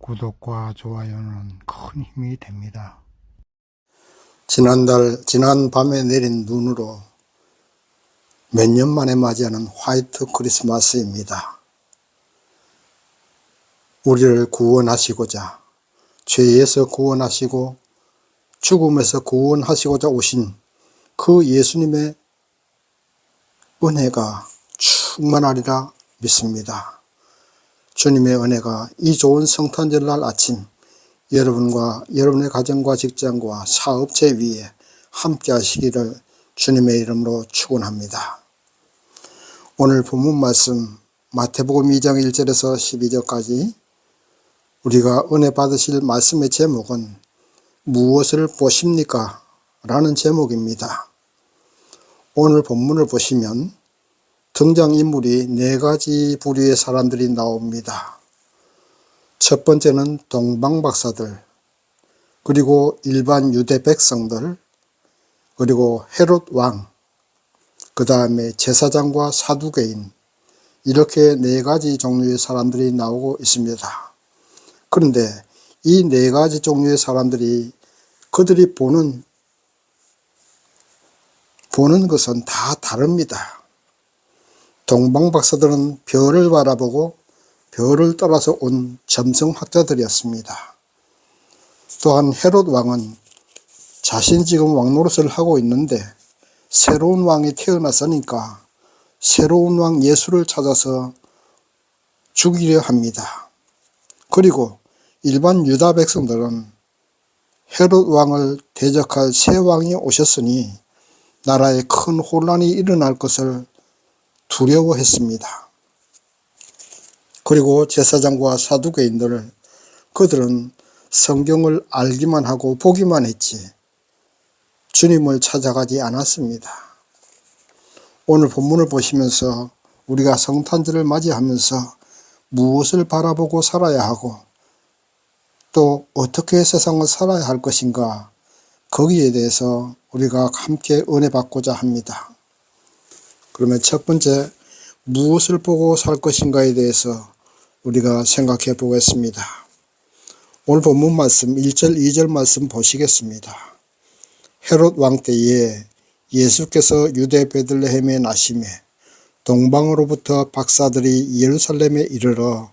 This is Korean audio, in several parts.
구독과 좋아요는 큰 힘이 됩니다. 지난 밤에 내린 눈으로 몇 년 만에 맞이하는 화이트 크리스마스입니다. 우리를 구원하시고자, 죄에서 구원하시고 죽음에서 구원하시고자 오신 그 예수님의 은혜가 충만하리라 믿습니다. 주님의 은혜가 이 좋은 성탄절날 아침 여러분과 여러분의 가정과 직장과 사업체 위에 함께 하시기를 주님의 이름으로 축원합니다. 오늘 본문 말씀 마태복음 2장 1절에서 12절까지 우리가 은혜 받으실 말씀의 제목은 무엇을 보십니까? 라는 제목입니다. 오늘 본문을 보시면 등장인물이 4가지 부류의 사람들이 나옵니다. 첫 번째는 동방박사들, 그리고 일반 유대 백성들, 그리고 헤롯 왕, 그 다음에 제사장과 사두개인, 이렇게 4가지 종류의 사람들이 나오고 있습니다. 그런데 이 4가지 종류의 사람들이 그들이 보는 것은 다 다릅니다. 동방박사들은 별을 바라보고 별을 따라서 온 점성학자들이었습니다. 또한 헤롯 왕은 자신이 지금 왕 노릇을 하고 있는데 새로운 왕이 태어났으니까 새로운 왕 예수를 찾아서 죽이려 합니다. 그리고 일반 유다 백성들은 헤롯 왕을 대적할 새 왕이 오셨으니 나라에 큰 혼란이 일어날 것을 두려워했습니다. 그리고 제사장과 사두개인들, 그들은 성경을 알기만 하고 보기만 했지 주님을 찾아가지 않았습니다. 오늘 본문을 보시면서 우리가 성탄절을 맞이하면서 무엇을 바라보고 살아야 하고 또 어떻게 세상을 살아야 할 것인가, 거기에 대해서 우리가 함께 은혜 받고자 합니다. 그러면 첫 번째, 무엇을 보고 살 것인가에 대해서 우리가 생각해 보겠습니다. 오늘 본문 말씀 1절 2절 말씀 보시겠습니다. 헤롯 왕 때에 예수께서 유대 베들레헴에 나심에 동방으로부터 박사들이 예루살렘에 이르러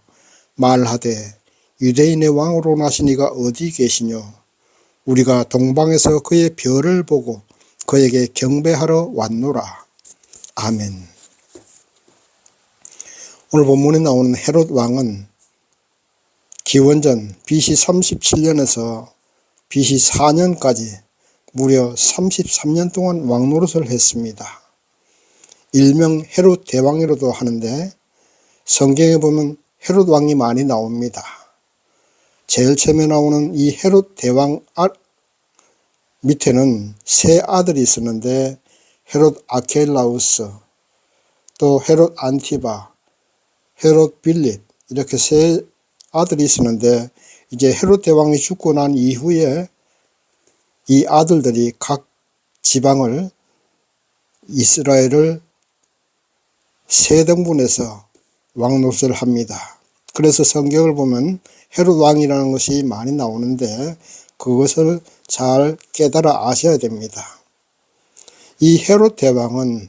말하되 유대인의 왕으로 나신 이가 어디 계시뇨? 우리가 동방에서 그의 별을 보고 그에게 경배하러 왔노라. 아멘. 오늘 본문에 나오는 헤롯 왕은 기원전 BC 37년에서 BC 4년까지 무려 33년 동안 왕 노릇을 했습니다. 일명 헤롯 대왕이라도 하는데 성경에 보면 헤롯 왕이 많이 나옵니다. 제일 처음에 나오는 이 헤롯 대왕 밑에는 세 아들이 있었는데 헤롯 아켈라우스, 또 헤롯 안티바, 헤롯 빌립, 이렇게 세 아들이 있었는데 이제 헤롯 대왕이 죽고 난 이후에 이 아들들이 각 지방을, 이스라엘을 세 등분해서 왕 노릇을 합니다. 그래서 성경을 보면 헤롯 왕이라는 것이 많이 나오는데 그것을 잘 깨달아 아셔야 됩니다. 이 헤롯 대왕은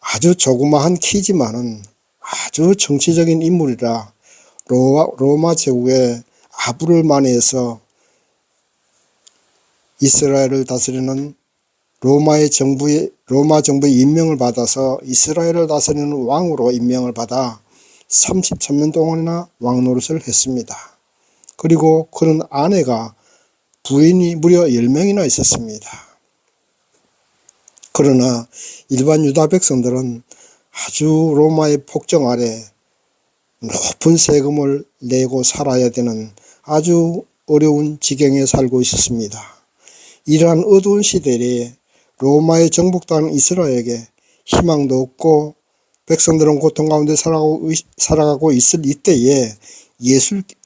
아주 조그마한 키지만은 아주 정치적인 인물이라 로마 제국의 아부를 만회해서 이스라엘을 다스리는 로마 정부의 임명을 받아서 이스라엘을 다스리는 왕으로 임명을 받아 33년 동안이나 왕 노릇을 했습니다. 그리고 그는 아내가 부인이 무려 10명이나 있었습니다. 그러나 일반 유다 백성들은 아주 로마의 폭정 아래 높은 세금을 내고 살아야 되는 아주 어려운 지경에 살고 있었습니다. 이러한 어두운 시대에 로마에 정복당한 이스라엘에게 희망도 없고 백성들은 고통 가운데 살아가고 있을 이때에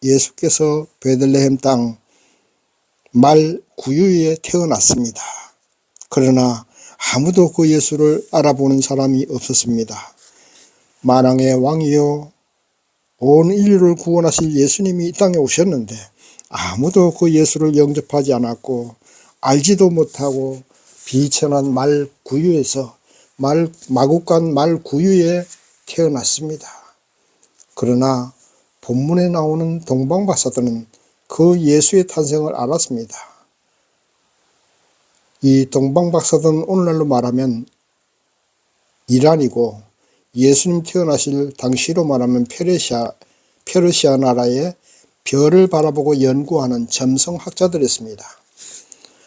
예수께서 베들레헴 땅 말 구유에 태어났습니다. 그러나 아무도 그 예수를 알아보는 사람이 없었습니다. 만왕의 왕이요 온 인류를 구원하실 예수님이 이 땅에 오셨는데 아무도 그 예수를 영접하지 않았고 알지도 못하고 비천한 말 구유에서 마국간 말 구유에 태어났습니다. 그러나 본문에 나오는 동방박사들은 그 예수의 탄생을 알았습니다. 이 동방박사들은 오늘날로 말하면 이란이고 예수님 태어나실 당시로 말하면 페르시아 나라의 별을 바라보고 연구하는 점성학자들이었습니다.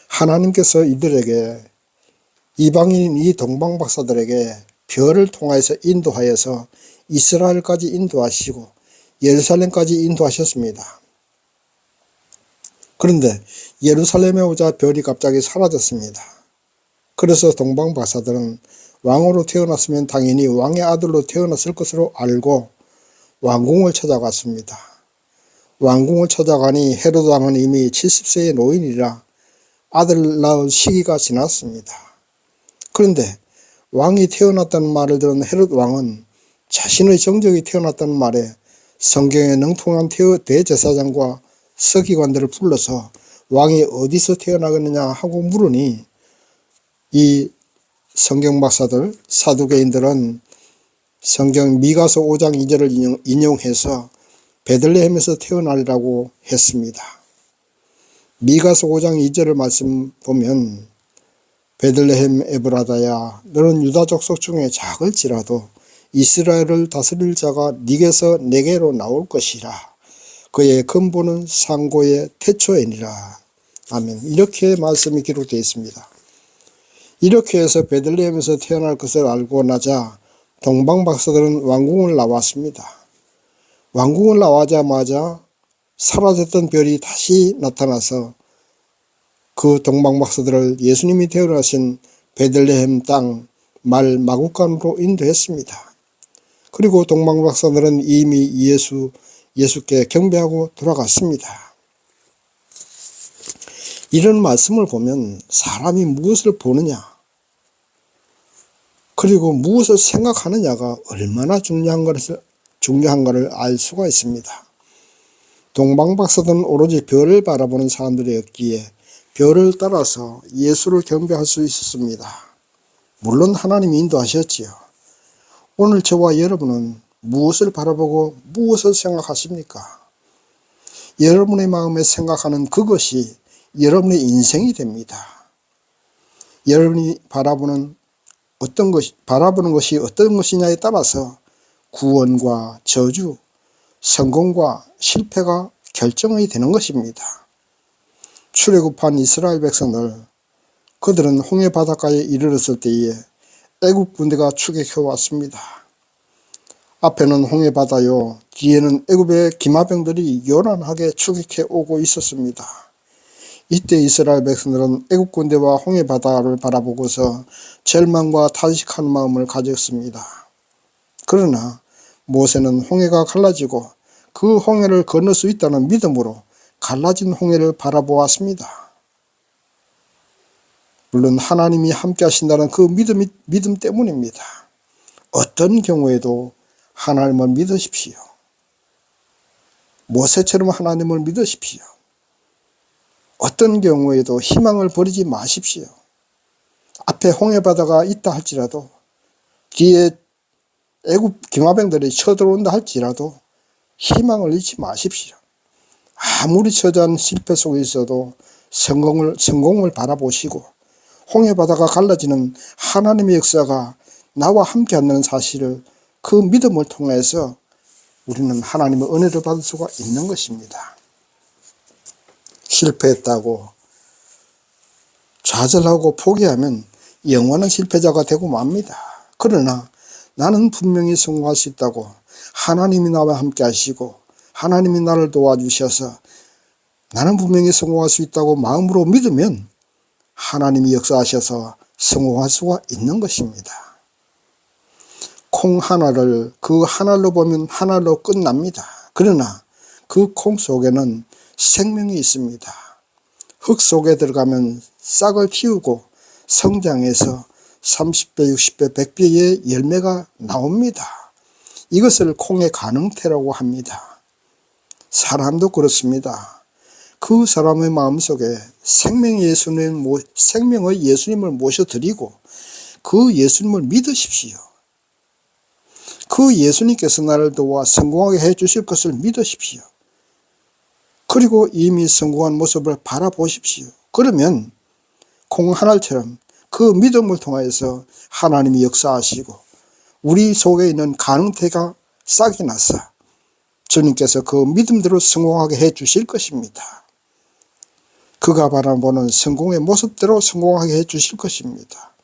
하나님께서 이들에게 이방인인 이 동방박사들에게 별을 통해서 인도하여서 이스라엘까지 인도하시고 예루살렘까지 인도하셨습니다. 그런데 예루살렘에 오자 별이 갑자기 사라졌습니다. 그래서 동방박사들은 왕으로 태어났으면 당연히 왕의 아들로 태어났을 것으로 알고 왕궁을 찾아갔습니다. 왕궁을 찾아가니 헤로드 왕은 이미 70세의 노인이라 아들 낳을 시기가 지났습니다. 그런데 왕이 태어났다는 말을 들은 헤롯 왕은 자신의 정적이 태어났다는 말에 성경에 능통한 대제사장과 서기관들을 불러서 왕이 어디서 태어나겠느냐 하고 물으니 이 성경 박사들 사두개인들은 성경 미가서 5장 2절을 인용해서 베들레헴에서 태어나리라고 했습니다. 미가서 5장 2절의 말씀 보면 베들레헴 에브라다야 너는 유다 족속 중에 작을지라도 이스라엘을 다스릴 자가 네게서 내게로 나올 것이라. 그의 근본은 상고의 태초이니라. 아멘. 이렇게 말씀이 기록되어 있습니다. 이렇게 해서 베들레헴에서 태어날 것을 알고 나자 동방박사들은 왕궁을 나왔습니다. 왕궁을 나와자마자 사라졌던 별이 다시 나타나서 그 동방박사들을 예수님이 태어나신 베들레헴 땅 말 마국간으로 인도했습니다. 그리고 동방박사들은 이미 예수께 경배하고 돌아갔습니다. 이런 말씀을 보면 사람이 무엇을 보느냐 그리고 무엇을 생각하느냐가 얼마나 중요한가를 알 수가 있습니다. 동방박사들은 오로지 별을 바라보는 사람들이었기에 별을 따라서 예수를 경배할 수 있었습니다. 물론 하나님이 인도하셨지요. 오늘 저와 여러분은 무엇을 바라보고 무엇을 생각하십니까? 여러분의 마음에 생각하는 그것이 여러분의 인생이 됩니다. 여러분이 바라보는 것이 어떤 것이냐에 따라서 구원과 저주, 성공과 실패가 결정이 되는 것입니다. 출애굽한 이스라엘 백성들, 그들은 홍해 바닷가에 이르렀을 때에 애굽 군대가 추격해 왔습니다. 앞에는 홍해 바다요, 뒤에는 애굽의 기마병들이 요란하게 추격해 오고 있었습니다. 이때 이스라엘 백성들은 애굽 군대와 홍해 바다를 바라보고서 절망과 탄식한 마음을 가졌습니다. 그러나 모세는 홍해가 갈라지고 그 홍해를 건널 수 있다는 믿음으로 갈라진 홍해를 바라보았습니다. 물론 하나님이 함께 하신다는 그 믿음 때문입니다. 어떤 경우에도 하나님을 믿으십시오. 모세처럼 하나님을 믿으십시오. 어떤 경우에도 희망을 버리지 마십시오. 앞에 홍해바다가 있다 할지라도 뒤에 애굽 기마병들이 쳐들어온다 할지라도 희망을 잃지 마십시오. 아무리 처절한 실패 속에 있어도 성공을 바라보시고 홍해바다가 갈라지는 하나님의 역사가 나와 함께 한다는 사실을 그 믿음을 통해서 우리는 하나님의 은혜를 받을 수가 있는 것입니다. 실패했다고 좌절하고 포기하면 영원한 실패자가 되고 맙니다. 그러나 나는 분명히 성공할 수 있다고 하나님이 나와 함께 하시고 하나님이 나를 도와주셔서 나는 분명히 성공할 수 있다고 마음으로 믿으면 하나님이 역사하셔서 성공할 수가 있는 것입니다. 콩 하나를 그 하나로 보면 하나로 끝납니다. 그러나 그 콩 속에는 생명이 있습니다. 흙 속에 들어가면 싹을 틔우고 성장해서 30배, 60배, 100배의 열매가 나옵니다. 이것을 콩의 가능태라고 합니다. 사람도 그렇습니다. 그 사람의 마음속에 생명의 예수님을 모셔드리고 그 예수님을 믿으십시오. 그 예수님께서 나를 도와 성공하게 해주실 것을 믿으십시오. 그리고 이미 성공한 모습을 바라보십시오. 그러면 콩 하나처럼 그 믿음을 통해서 하나님이 역사하시고 우리 속에 있는 가능태가 싹이 나서 주님께서 그 믿음대로 성공하게 해주실 것입니다. 그가 바라보는 성공의 모습대로 성공하게 해주실 것입니다.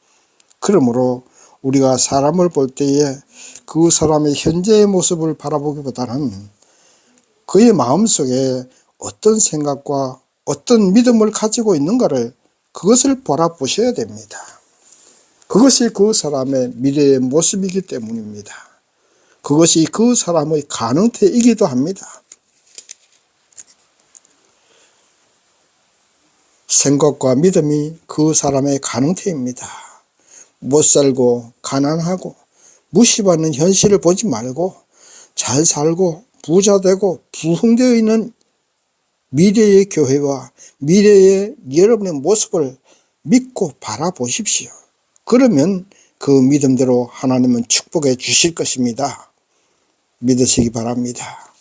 그러므로 우리가 사람을 볼 때에 그 사람의 현재의 모습을 바라보기보다는 그의 마음속에 어떤 생각과 어떤 믿음을 가지고 있는가를 그것을 바라보셔야 됩니다. 그것이 그 사람의 미래의 모습이기 때문입니다. 그것이 그 사람의 가능태이기도 합니다. 생각과 믿음이 그 사람의 가능태입니다. 못살고 가난하고 무시받는 현실을 보지 말고 잘 살고 부자되고 부흥되어 있는 미래의 교회와 미래의 여러분의 모습을 믿고 바라보십시오. 그러면 그 믿음대로 하나님은 축복해 주실 것입니다. 믿으시기 바랍니다.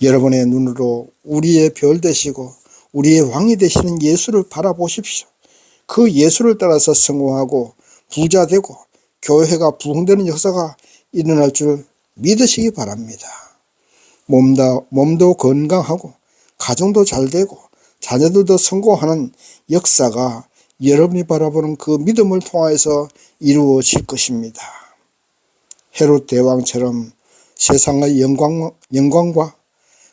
여러분의 눈으로 우리의 별 되시고 우리의 왕이 되시는 예수를 바라보십시오. 그 예수를 따라서 성공하고 부자되고 교회가 부흥되는 역사가 일어날 줄 믿으시기 바랍니다. 몸도 건강하고 가정도 잘 되고 자녀들도 성공하는 역사가 여러분이 바라보는 그 믿음을 통해서 이루어질 것입니다. 헤롯 대왕처럼 세상의 영광과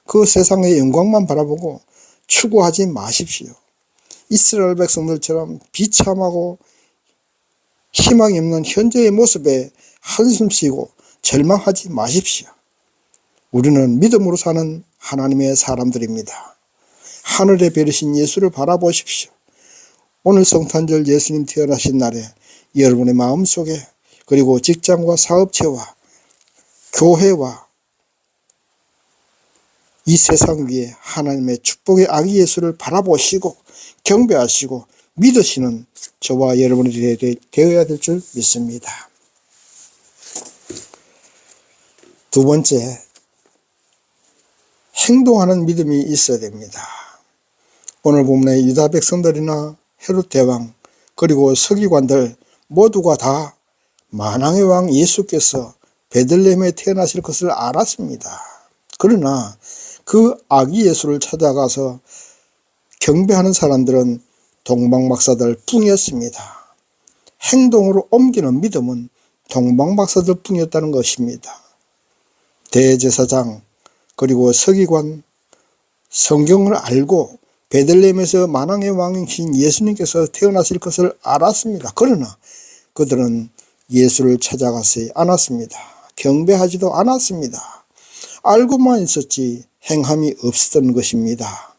그 세상의 영광만 바라보고 추구하지 마십시오. 이스라엘 백성들처럼 비참하고 희망이 없는 현재의 모습에 한숨 쉬고 절망하지 마십시오. 우리는 믿음으로 사는 하나님의 사람들입니다. 하늘의 별이신 예수를 바라보십시오. 오늘 성탄절 예수님 태어나신 날에 여러분의 마음속에 그리고 직장과 사업체와 교회와 이 세상 위에 하나님의 축복의 아기 예수를 바라보시고 경배하시고 믿으시는 저와 여러분이 되어야 될 줄 믿습니다. 두 번째, 행동하는 믿음이 있어야 됩니다. 오늘 본문의 유다 백성들이나 헤롯 대왕 그리고 서기관들 모두가 다 만왕의 왕 예수께서 베들레헴에 태어나실 것을 알았습니다. 그러나 그 아기 예수를 찾아가서 경배하는 사람들은 동방박사들 뿐이었습니다. 행동으로 옮기는 믿음은 동방박사들 뿐이었다는 것입니다. 대제사장 그리고 서기관 성경을 알고 베들레헴에서 만왕의 왕이신 예수님께서 태어나실 것을 알았습니다. 그러나 그들은 예수를 찾아가지 않았습니다. 경배하지도 않았습니다. 알고만 있었지 행함이 없었던 것입니다.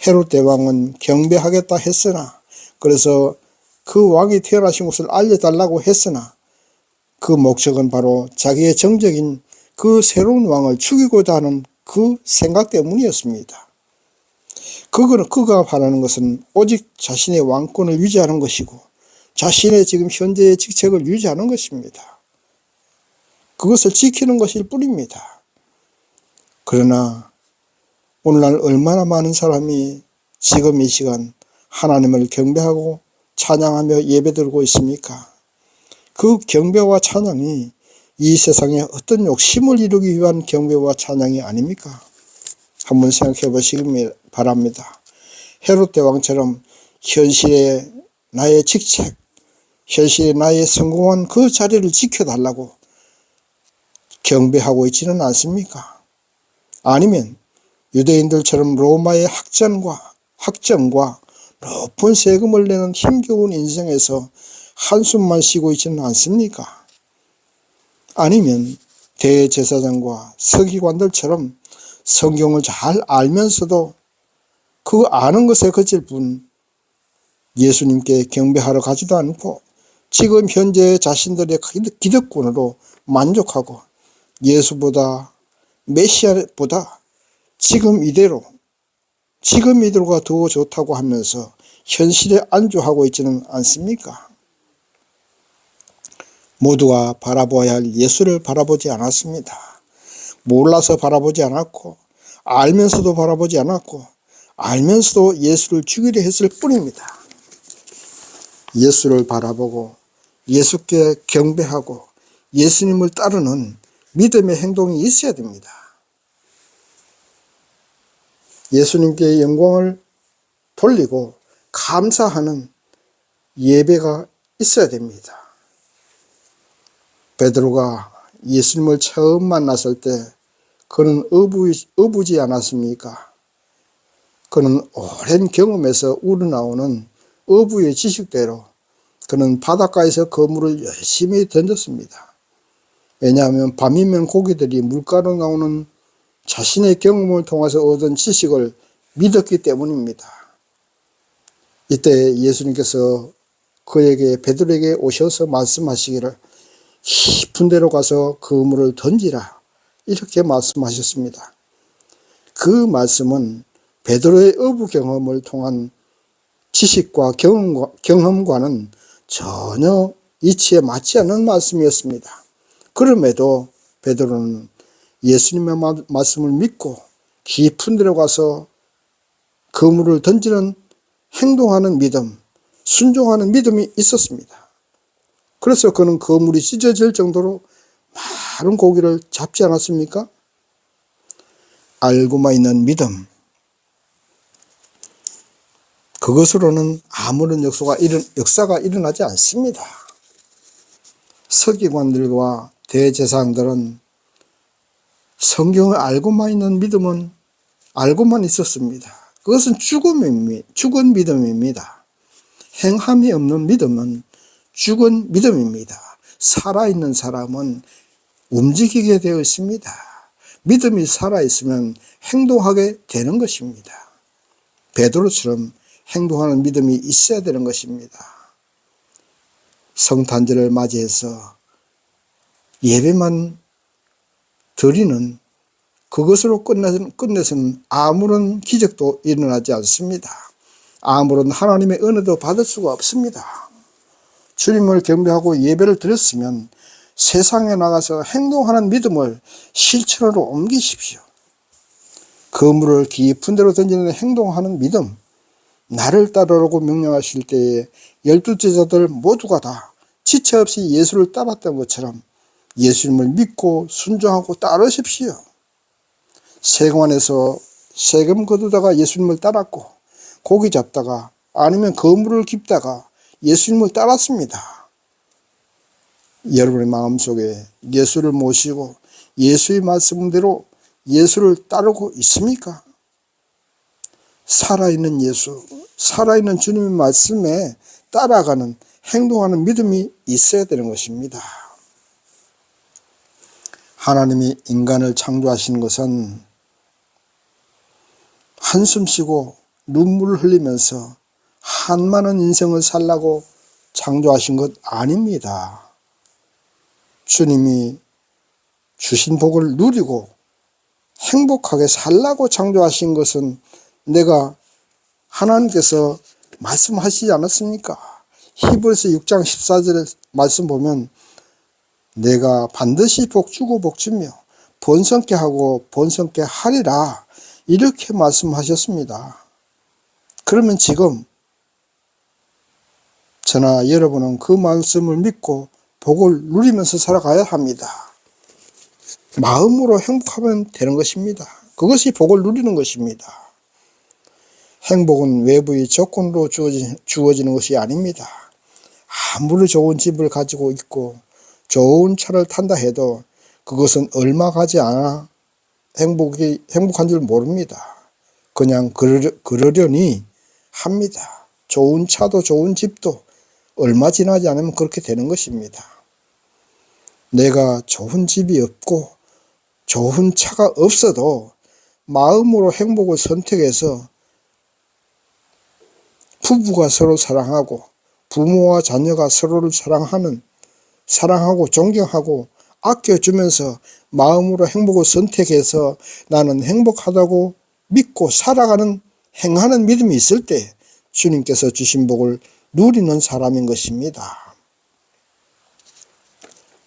헤롯 대왕은 경배하겠다 했으나 그래서 그 왕이 태어나신 것을 알려달라고 했으나 그 목적은 바로 자기의 정적인 그 새로운 왕을 죽이고자 하는 그 생각 때문이었습니다. 그가 바라는 것은 오직 자신의 왕권을 유지하는 것이고 자신의 지금 현재의 직책을 유지하는 것입니다. 그것을 지키는 것일 뿐입니다. 그러나 오늘날 얼마나 많은 사람이 지금 이 시간 하나님을 경배하고 찬양하며 예배드리고 있습니까? 그 경배와 찬양이 이 세상에 어떤 욕심을 이루기 위한 경배와 찬양이 아닙니까? 한번 생각해 보시기 바랍니다. 헤롯 대왕처럼 현실의 나의 직책, 현실의 나의 성공한 그 자리를 지켜달라고 경배하고 있지는 않습니까? 아니면 유대인들처럼 로마의 학정과 높은 세금을 내는 힘겨운 인생에서 한숨만 쉬고 있지는 않습니까? 아니면 대제사장과 서기관들처럼 성경을 잘 알면서도 그 아는 것에 그칠 뿐 예수님께 경배하러 가지도 않고 지금 현재 자신들의 기득권으로 만족하고 예수보다 메시아보다 지금 이대로가 더 좋다고 하면서 현실에 안주하고 있지는 않습니까? 모두가 바라보아야 할 예수를 바라보지 않았습니다. 몰라서 바라보지 않았고 알면서도 바라보지 않았고 알면서도 예수를 죽이려 했을 뿐입니다. 예수를 바라보고 예수께 경배하고 예수님을 따르는 믿음의 행동이 있어야 됩니다. 예수님께 영광을 돌리고 감사하는 예배가 있어야 됩니다. 베드로가 예수님을 처음 만났을 때 그는 어부지 않았습니까? 그는 오랜 경험에서 우러나오는 어부의 지식대로 그는 바닷가에서 그물을 열심히 던졌습니다. 왜냐하면 밤이면 고기들이 물가로 나오는 자신의 경험을 통해서 얻은 지식을 믿었기 때문입니다. 이때 예수님께서 베드로에게 오셔서 말씀하시기를 깊은 데로 가서 그물을 던지라 이렇게 말씀하셨습니다. 그 말씀은 베드로의 어부 경험을 통한 지식과 경험과는 전혀 이치에 맞지 않는 말씀이었습니다. 그럼에도 베드로는 예수님의 말씀을 믿고 깊은 데로 가서 그물을 던지는 행동하는 믿음, 순종하는 믿음이 있었습니다. 그래서 그는 그물이 찢어질 정도로 많은 고기를 잡지 않았습니까? 알고만 있는 믿음, 그것으로는 아무런 역사가 일어나지 않습니다. 서기관들과 대제사장들은 성경을 알고만 있는 믿음은 알고만 있었습니다. 그것은 죽은 믿음입니다. 행함이 없는 믿음은 죽은 믿음입니다. 살아있는 사람은 움직이게 되어 있습니다. 믿음이 살아있으면 행동하게 되는 것입니다. 베드로처럼 행동하는 믿음이 있어야 되는 것입니다. 성탄절을 맞이해서 예배만 드리는 그것으로 끝내서는 아무런 기적도 일어나지 않습니다. 아무런 하나님의 은혜도 받을 수가 없습니다. 주님을 경배하고 예배를 드렸으면 세상에 나가서 행동하는 믿음을 실천으로 옮기십시오. 그물을 깊은 데로 던지는 행동하는 믿음, 나를 따르라고 명령하실 때에 12제자들 모두가 다 지체 없이 예수를 따랐던 것처럼 예수님을 믿고 순종하고 따르십시오. 세관에서 세금 거두다가 예수님을 따랐고 고기 잡다가 아니면 그물을 깁다가 예수님을 따랐습니다. 여러분의 마음속에 예수를 모시고 예수의 말씀대로 예수를 따르고 있습니까? 살아있는 예수, 살아있는 주님의 말씀에 따라가는 행동하는 믿음이 있어야 되는 것입니다. 하나님이 인간을 창조하신 것은 한숨 쉬고 눈물을 흘리면서 한많은 인생을 살라고 창조하신 것 아닙니다. 주님이 주신 복을 누리고 행복하게 살라고 창조하신 것은 내가 하나님께서 말씀하시지 않았습니까? 히브리서 6장 14절의 말씀 보면 내가 반드시 복주고 복주며 번성케 하고 번성케 하리라 이렇게 말씀하셨습니다. 그러면 지금 저나 여러분은 그 말씀을 믿고 복을 누리면서 살아가야 합니다. 마음으로 행복하면 되는 것입니다. 그것이 복을 누리는 것입니다. 행복은 외부의 조건으로 주어지는 것이 아닙니다. 아무리 좋은 집을 가지고 있고 좋은 차를 탄다 해도 그것은 얼마 가지 않아 행복한 줄 모릅니다. 그냥 그러려니 합니다. 좋은 차도 좋은 집도 얼마 지나지 않으면 그렇게 되는 것입니다. 내가 좋은 집이 없고 좋은 차가 없어도 마음으로 행복을 선택해서 부부가 서로 사랑하고 부모와 자녀가 서로를 사랑하고 존경하고 아껴주면서 마음으로 행복을 선택해서 나는 행복하다고 믿고 살아가는 행하는 믿음이 있을 때 주님께서 주신 복을 누리는 사람인 것입니다.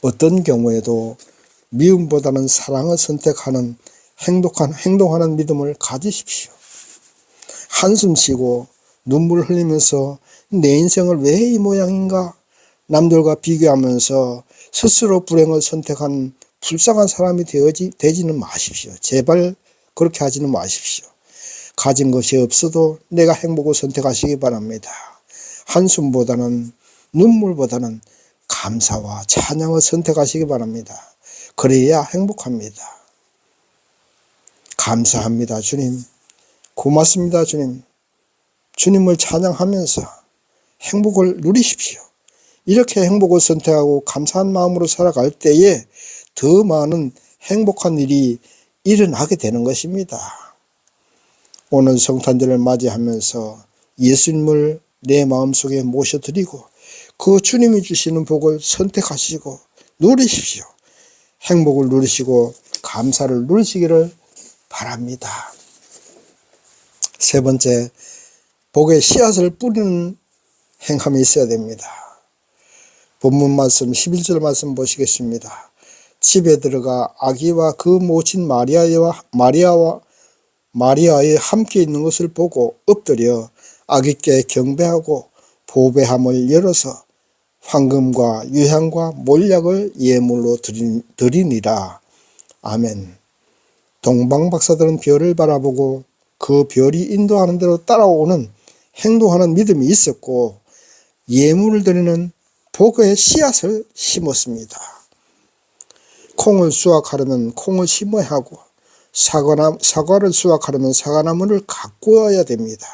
어떤 경우에도 미움보다는 사랑을 선택하는 행동하는 믿음을 가지십시오. 한숨 쉬고 눈물 흘리면서 내 인생을 왜 이 모양인가 남들과 비교하면서 스스로 불행을 선택한 불쌍한 사람이 되지는 마십시오. 제발 그렇게 하지는 마십시오. 가진 것이 없어도 내가 행복을 선택하시기 바랍니다. 한숨보다는 눈물보다는 감사와 찬양을 선택하시기 바랍니다. 그래야 행복합니다. 감사합니다, 주님. 고맙습니다, 주님. 주님을 찬양하면서 행복을 누리십시오. 이렇게 행복을 선택하고 감사한 마음으로 살아갈 때에 더 많은 행복한 일이 일어나게 되는 것입니다. 오늘 성탄절을 맞이하면서 예수님을 내 마음속에 모셔드리고 그 주님이 주시는 복을 선택하시고 누리십시오. 행복을 누리시고 감사를 누리시기를 바랍니다. 세 번째, 복의 씨앗을 뿌리는 행함이 있어야 됩니다. 본문 말씀 11절 말씀 보시겠습니다. 집에 들어가 아기와 그 모친 마리아의 함께 있는 것을 보고 엎드려 아기께 경배하고 보배함을 열어서 황금과 유향과 몰약을 예물로 드리니라. 아멘. 동방박사들은 별을 바라보고 그 별이 인도하는 대로 따라오는 행동하는 믿음이 있었고 예물을 드리는 복의 씨앗을 심었습니다. 콩을 수확하려면 콩을 심어야 하고 사과를 수확하려면 사과나무를 가꾸어야 됩니다.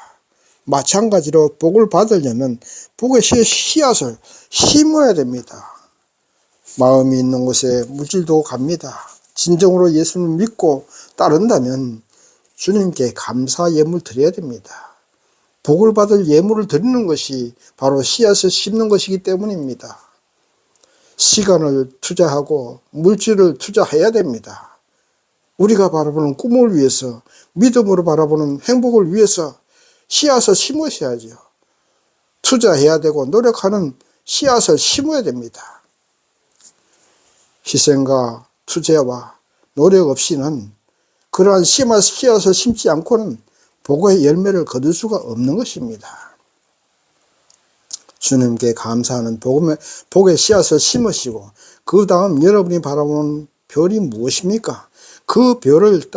마찬가지로 복을 받으려면 복의 씨앗을 심어야 됩니다. 마음이 있는 곳에 물질도 갑니다. 진정으로 예수님을 믿고 따른다면 주님께 감사 예물 드려야 됩니다. 복을 받을 예물을 드리는 것이 바로 씨앗을 심는 것이기 때문입니다. 시간을 투자하고 물질을 투자해야 됩니다. 우리가 바라보는 꿈을 위해서, 믿음으로 바라보는 행복을 위해서 씨앗을 심으셔야죠. 투자해야 되고 노력하는 씨앗을 심어야 됩니다. 희생과 투자와 노력 없이는 그러한 씨앗을 심지 않고는 복의 열매를 거둘 수가 없는 것입니다. 주님께 감사하는 복의 씨앗을 심으시고 그 다음 여러분이 바라보는 별이 무엇입니까? 그 별을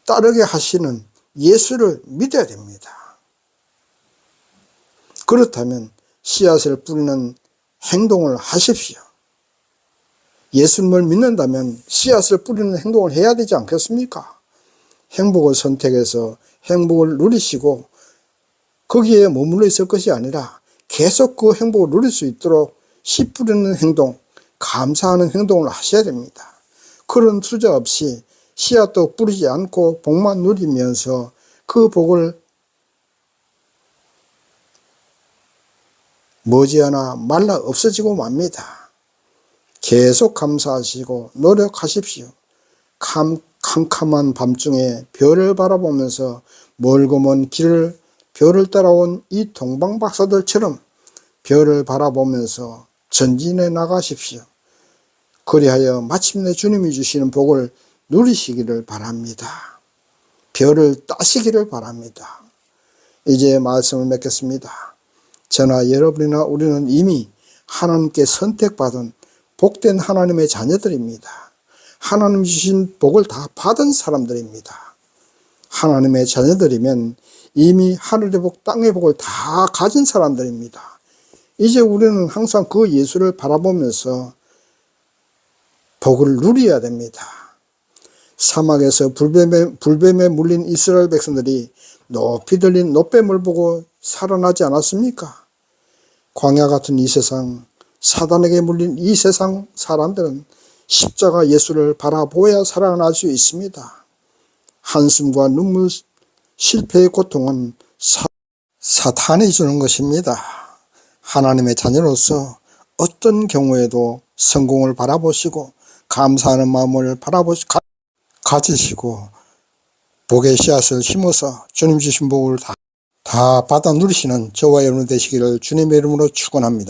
따르게 하시는 예수를 믿어야 됩니다. 그렇다면 씨앗을 뿌리는 행동을 하십시오. 예수님을 믿는다면 씨앗을 뿌리는 행동을 해야 되지 않겠습니까? 행복을 선택해서 행복을 누리시고 거기에 머물러 있을 것이 아니라 계속 그 행복을 누릴 수 있도록 씨 뿌리는 행동, 감사하는 행동을 하셔야 됩니다. 그런 투자 없이 씨앗도 뿌리지 않고 복만 누리면서 그 복을 머지않아 말라 없어지고 맙니다. 계속 감사하시고 노력하십시오. 캄캄한 밤중에 별을 바라보면서 멀고 먼 길을 별을 따라온 이 동방박사들처럼 별을 바라보면서 전진해 나가십시오. 그리하여 마침내 주님이 주시는 복을 누리시기를 바랍니다. 별을 따시기를 바랍니다. 이제 말씀을 맺겠습니다. 저나 여러분이나 우리는 이미 하나님께 선택받은 복된 하나님의 자녀들입니다. 하나님 주신 복을 다 받은 사람들입니다. 하나님의 자녀들이면 이미 하늘의 복, 땅의 복을 다 가진 사람들입니다. 이제 우리는 항상 그 예수를 바라보면서 복을 누려야 됩니다. 사막에서 불뱀에 물린 이스라엘 백성들이 높이 들린 놋뱀을 보고 살아나지 않았습니까? 광야 같은 이 세상, 사단에게 물린 이 세상 사람들은 십자가 예수를 바라보아야 살아날 수 있습니다. 한숨과 눈물, 실패의 고통은 사탄이 주는 것입니다. 하나님의 자녀로서 어떤 경우에도 성공을 바라보시고 감사하는 마음을 가지시고 복의 씨앗을 심어서 주님 주신 복을 다 받아 누리시는 저와 여러분 되시기를 주님의 이름으로 축원합니다.